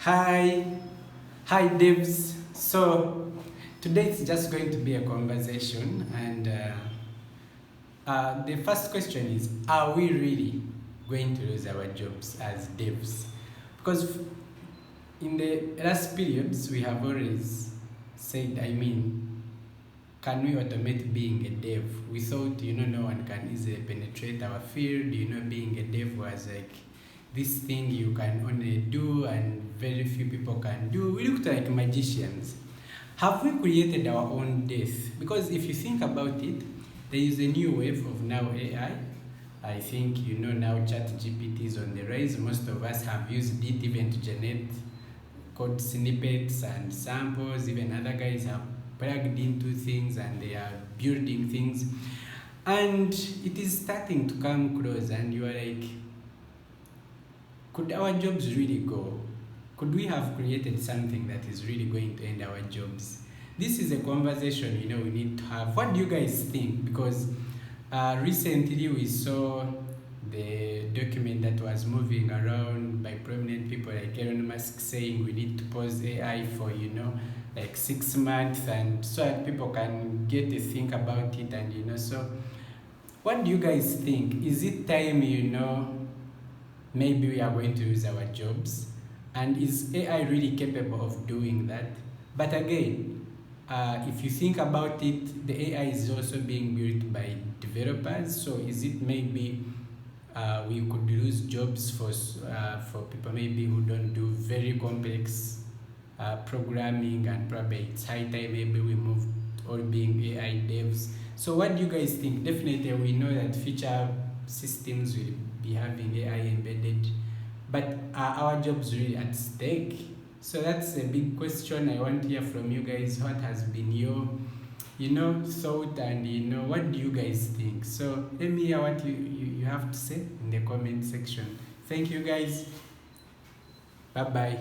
Hi, hi devs. So today it's just going to be a conversation, and the first question is: are we really going to lose our jobs as devs? Because in the last periods we have always said, can we automate being a dev? We thought, no one can easily penetrate our field. Being a dev was like this thing you can only do and very few people can do. We looked like magicians. Have we created our own death? Because if you think about it, there is a new wave of now AI. I think now chat-gpt is on the rise. Most of us have used it even to generate code snippets and samples. Even other guys have plugged into things and they are building things. And it is starting to come close, and you are like, could our jobs really go? Could we have created something that is really going to end our jobs? This is a conversation we need to have. What do you guys think? Because recently we saw the document that was moving around by prominent people like Elon Musk saying we need to pause AI for like 6 months, and so that people can get to think about it. And so what do you guys think? Is it time maybe we are going to lose our jobs? And is AI really capable of doing that? But again, if you think about it, the AI is also being built by developers. So is it maybe we could lose jobs for people maybe who don't do very complex programming, and probably it's high time maybe we move all being AI devs. So what do you guys think? Definitely we know that future systems will be having AI embedded, but are our jobs really at stake? So that's a big question. I want to hear from you guys. What has been your thought, and what do you guys think? So let me hear what you have to say in the comment section. Thank you guys. Bye bye.